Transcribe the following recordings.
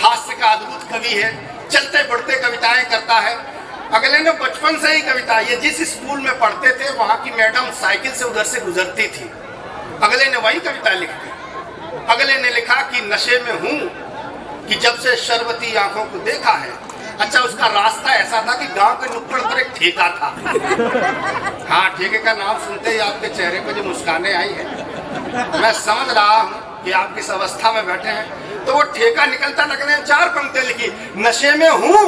हास्य का अद्भुत कवि है, चलते बढ़ते कविताएं करता है। अगले ने बचपन से ही कविता, ये जिस स्कूल में पढ़ते थे वहां की मैडम साइकिल से उधर से गुजरती थी, अगले ने वही कविता लिख दी। अगले ने लिखा कि नशे में हूं कि जब से शरबती आंखों को देखा है। अच्छा, उसका रास्ता ऐसा था कि गांव के नुक्कड़ पर एक ठेका था। हाँ, ठेके का नाम सुनते ही आपके चेहरे पर जो मुस्कानें आई है, मैं समझ रहा हूँ कि आप किस अवस्था में बैठे हैं। तो वो ठेका निकलता, लगने 4 पंक्तियां लिखी, नशे में हूं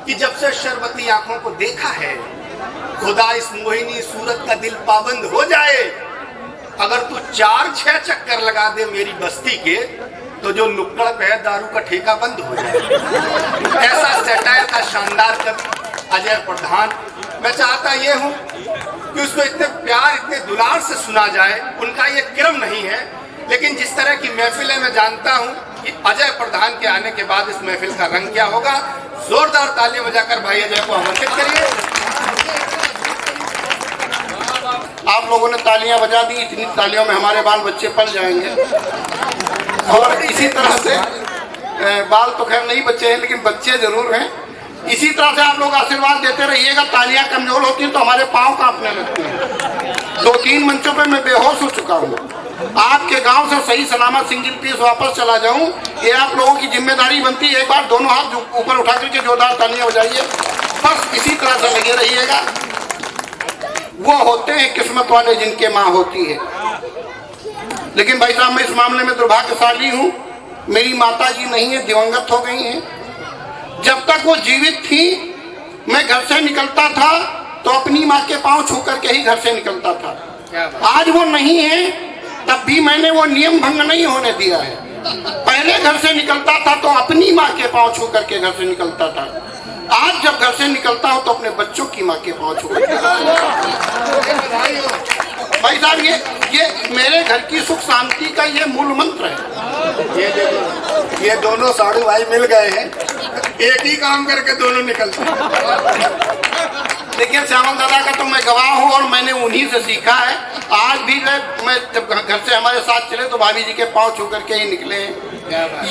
कि जब से शरबती आंखों को देखा है, खुदा इस मोहिनी सूरत का दिल पाबंद हो जाए। अगर तू 4-6 चक्कर लगा दे मेरी बस्ती के, तो जो नुक्कड़ पे है दारू का ठेका बंद हो जाए। ऐसा सेटायर का शानदार कवि अजय प्रधान। मैं चाहता ये हूँ कि उसको इतने प्यार, इतने दुलार से सुना जाए। उनका ये क्रम नहीं है, लेकिन जिस तरह की महफिल है, मैं जानता हूँ कि अजय प्रधान के आने के बाद इस महफिल का रंग क्या होगा। जोरदार तालियां बजाकर भाई अजय को आमंत्रित करिए। आप लोगों ने तालियां बजा दी, इतनी तालियों में हमारे बाल बच्चे पल जाएंगे। और इसी तरह से बाल तो खैर नहीं बच्चे हैं, लेकिन बच्चे जरूर हैं। इसी तरह से आप लोग आशीर्वाद देते रहिएगा। तालियां कमजोर होती हैं तो हमारे पांव कांपने लगते हैं। 2-3 मंचों पे मैं बेहोश हो चुका हूँ। आपके गांव से सही सलामत सिंगल पीस वापस चला जाऊं, ये आप लोगों की जिम्मेदारी बनती है। एक बार दोनों हाथ ऊपर उठा करके जोरदार तालियां बजाइए। बस इसी तरह से लगे रहिएगा। वो होते हैं किस्मत वाले जिनके माँ होती है। लेकिन भाई साहब, मैं इस मामले में दुर्भाग्यशाली हूँ। मेरी माता जी नहीं है, दिवंगत हो गई हैं। जब तक वो जीवित थी, मैं घर से निकलता था तो अपनी माँ के पांव छू करके ही घर से निकलता था। आज वो नहीं है, तब भी मैंने वो नियम भंग नहीं होने दिया है। पहले घर से निकलता था तो अपनी माँ के पांव छू करके घर से निकलता था। आज जब घर से निकलता हूँ तो अपने बच्चों की माँ के पांव छू करके। भाई साहब, ये मेरे घर की सुख शांति का ये मूल मंत्र है। ये दोनों साधु भाई मिल गए हैं, एक ही काम करके दोनों निकलते हैं। देखिए, श्यामल दादा का तो मैं गवाह हूँ और मैंने उन्हीं से सीखा है। आज भी मैं जब घर से हमारे साथ चले तो भाभी जी के पांव छू करके ही निकले।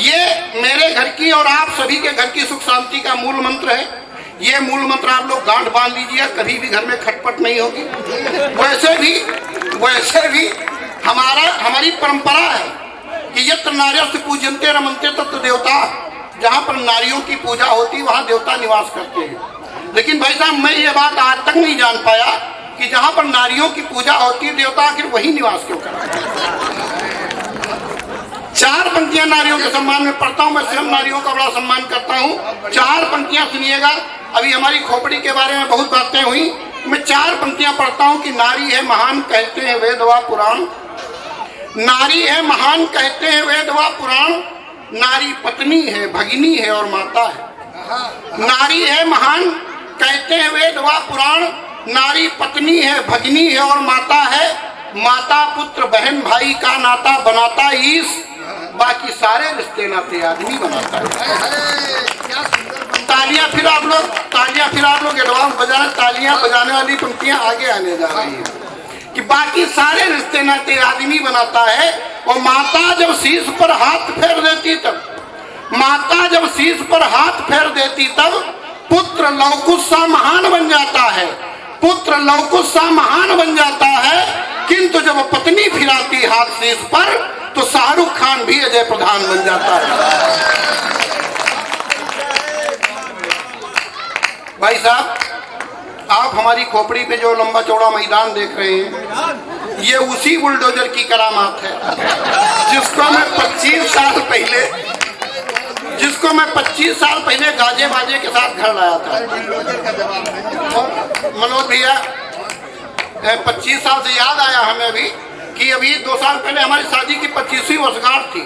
ये मेरे घर की और आप सभी के घर की सुख शांति का मूल मंत्र है। ये मूल मंत्र आप लोग गांठ बांध लीजिए, कभी भी घर में खटपट नहीं होगी। वैसे भी हमारी परंपरा है कि यत्र नार्यस्तु पूज्यन्ते रमन्ते तत्र देवता। जहाँ पर नारियों की पूजा होती है वहाँ देवता निवास करते हैं। लेकिन भाई साहब, मैं ये बात आज तक नहीं जान पाया कि जहाँ पर नारियों की पूजा होती है देवता आखिर वही निवास क्यों करते हैं। 4 पंक्तियां नारियों के सम्मान में पढ़ता हूँ। मैं स्वयं नारियों का बड़ा सम्मान करता हूँ। 4 पंक्तियां सुनिएगा। अभी हमारी खोपड़ी के बारे में बहुत बातें हुई, मैं 4 पंक्तियां पढ़ता हूँ कि नारी है महान कहते हैं वेद व पुराण। नारी है महान कहते हैं वेद व पुराण। नारी पत्नी है, भगिनी है और माता है। नारी है महान कहते हैं वेद व पुराण। नारी पत्नी है, भगिनी है और माता है। माता पुत्र बहन भाई का नाता बनाता ईश, बाकी सारे रिश्ते नाते आदमी बनाता है। तालियां फिर आप लोग एडवांस बजाएं। तालियां बजाने वाली पंक्तियां आगे आने जा रही है कि बाकी सारे रिश्ते नाते आदमी बनाता है। और माता जब शीश पर हाथ फेर देती तब पुत्र लवकुश सा महान बन जाता है। पुत्र लवकुश सा महान बन जाता है। किंतु जब पत्नी फिराती हाथ शीश पर तो शाहरुख खान भी अजय प्रधान बन जाता है। भाई साहब, आप हमारी खोपड़ी पे जो लंबा चौड़ा मैदान देख रहे हैं, ये उसी बुलडोजर की करामात है जिसको मैं 25 साल पहले गाजे बाजे के साथ घर लाया था। मनोज भैया, 25 साल से याद आया हमें अभी कि अभी 2 साल पहले हमारी शादी की 25वीं वर्षगांठ थी।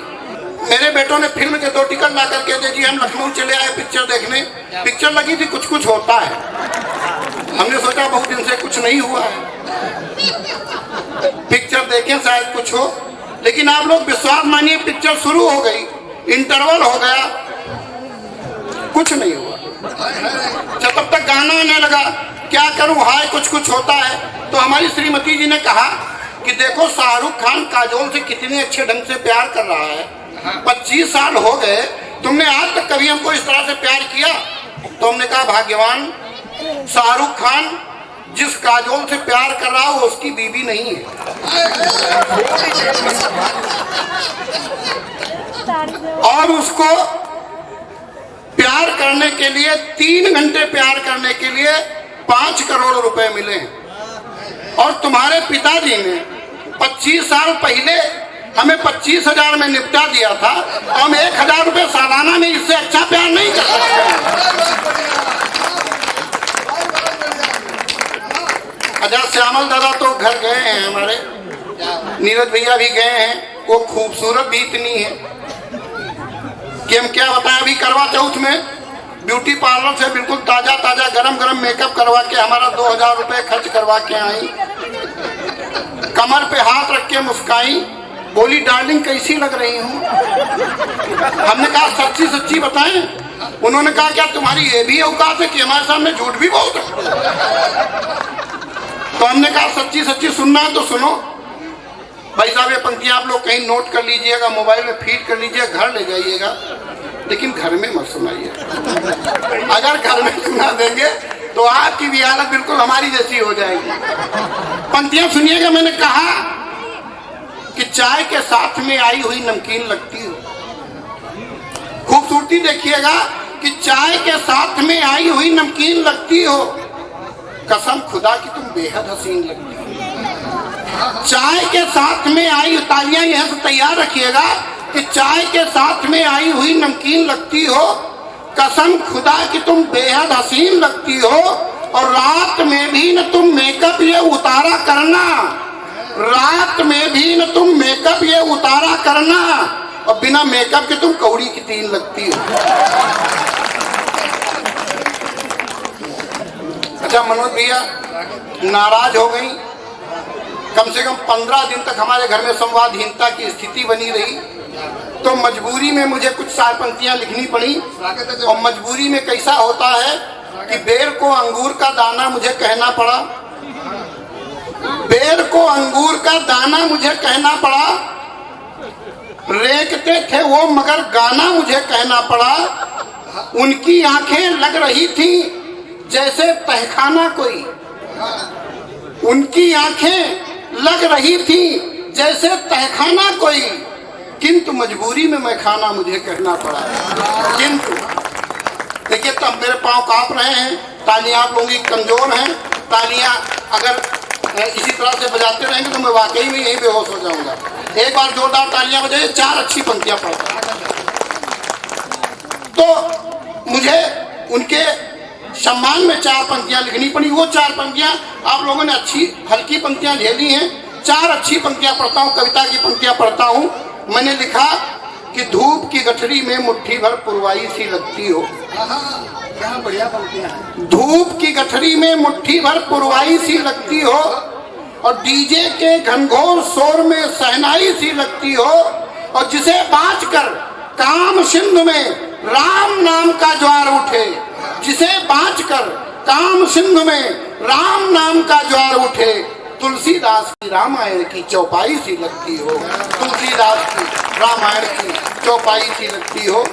मेरे बेटों ने फिल्म के 2 टिकट ला करके दे दिए। हम लखनऊ चले आए पिक्चर देखने। पिक्चर लगी थी कुछ होता है। हमने सोचा बहुत दिन से कुछ नहीं हुआ है, पिक्चर देखें शायद कुछ हो। लेकिन आप लोग विश्वास मानिए, पिक्चर शुरू हो गई, इंटरवल हो गया, कुछ नहीं हुआ। तब तक गाना आने लगा, क्या करूं हाय कुछ होता है। तो हमारी श्रीमती जी ने कहा कि देखो शाहरुख खान काजोल से कितने अच्छे ढंग से प्यार कर रहा है। 25 साल हो गए, तुमने आज कभी हमको इस तरह से प्यार किया? तो हमने कहा भाग्यवान शाहरुख खान जिस काजोल से प्यार कर रहा हो उसकी बीवी नहीं है। और उसको प्यार करने के लिए 3 घंटे प्यार करने के लिए 5 करोड़ रुपए मिले। और तुम्हारे पिताजी ने 25 साल पहले हमें 25,000 में निपटा दिया था। हम 1,000 रुपए सालाना में इससे अच्छा प्यार नहीं कर सकते। अच्छा, श्यामल दादा तो घर गए हैं, हमारे नीरज भैया भी गए हैं। वो खूबसूरत भी इतनी है कि हम क्या बताएं। अभी करवा चौथ में ब्यूटी पार्लर से बिल्कुल ताजा ताजा गरम गरम मेकअप करवा के हमारा 2,000 रुपए खर्च करवा के आई। कमर पे हाथ रख के मुस्काई, बोली डार्लिंग कैसी लग रही हूँ। हमने कहा सच्ची सच्ची बताएं। उन्होंने कहा क्या तुम्हारी ये भी औकात है कि हमारे सामने झूठ भी बोल सकते? तो हमने कहा सच्ची सच्ची सुनना है तो सुनो। भाई साहब ये पंक्तियां आप लोग कहीं नोट कर लीजिएगा, मोबाइल में फीड कर लीजिए, घर ले जाइएगा, लेकिन घर में मत सुनाइए। अगर घर में सुना देंगे तो आपकी भी हालत बिल्कुल हमारी जैसी हो जाएगी। पंक्तियां सुनिएगा। मैंने कहा कि चाय के साथ में आई हुई नमकीन लगती हो। खूबसूरती देखिएगा कि चाय के साथ में आई हुई नमकीन लगती हो। कसम खुदा की तुम बेहद हसीन लगती हो। चाय के साथ में आई, तालियां यहां से तैयार रखिएगा कि चाय के साथ में आई हुई नमकीन लगती हो। कसम खुदा की तुम बेहद हसीन लगती हो। और रात में भी न तुम मेकअप ये उतारा करना, रात में भी न तुम मेकअप ये उतारा करना, और बिना मेकअप के तुम कौड़ी की तीन लगती हो। अच्छा, मनोज भैया नाराज हो गई। कम से कम 15 दिन तक हमारे घर में संवादहीनता की स्थिति बनी रही। तो मजबूरी में मुझे कुछ 4 पंक्तियां लिखनी पड़ी। और मजबूरी में कैसा होता है कि बेर को अंगूर का दाना मुझे कहना पड़ा, बेर को अंगूर का दाना मुझे कहना पड़ा। रेंकते थे वो मगर गाना मुझे कहना पड़ा। उनकी आंखें लग रही थी जैसे तहखाना कोई, उनकी आंखें लग रही थी जैसे तहखाना कोई, किंतु मजबूरी में मैं खाना मुझे कहना पड़ा। किंतु देखिए, तब मेरे पांव कांप रहे हैं। तालियां आप लोगों की कमजोर हैं। तालियां अगर इसी तरह से बजाते रहेंगे तो मैं वाकई में यही बेहोश हो जाऊंगा। एक बार जोरदार तालियां बजाइए। 4 अच्छी पंक्तियां पढ़ता। तो मुझे उनके सम्मान में 4 पंक्तियां लिखनी पड़ी। वो 4 पंक्तियां आप लोगों ने अच्छी हल्की पंक्तियां झेली हैं। 4 अच्छी पंक्तियां पढ़ता हूँ, कविता की पंक्तियां पढ़ता हूँ। मैंने लिखा कि धूप की गठरी में मुट्ठी भर पुरवाई सी लगती हो। क्या बढ़िया पंक्तियां हैं। धूप की गठरी में मुट्ठी भर पुरवाई सी लगती हो, और डीजे के घनघोर शोर में सहनाई सी लगती हो। और जिसे बाँच कर काम सिंधु में राम नाम का ज्वार उठे, जिसे बाँच कर काम सिंधु में राम नाम का ज्वार उठे, तुलसीदास की रामायण की चौपाई सी लगती हो। तुलसीदास की रामायण की चौपाई सी लगती हो।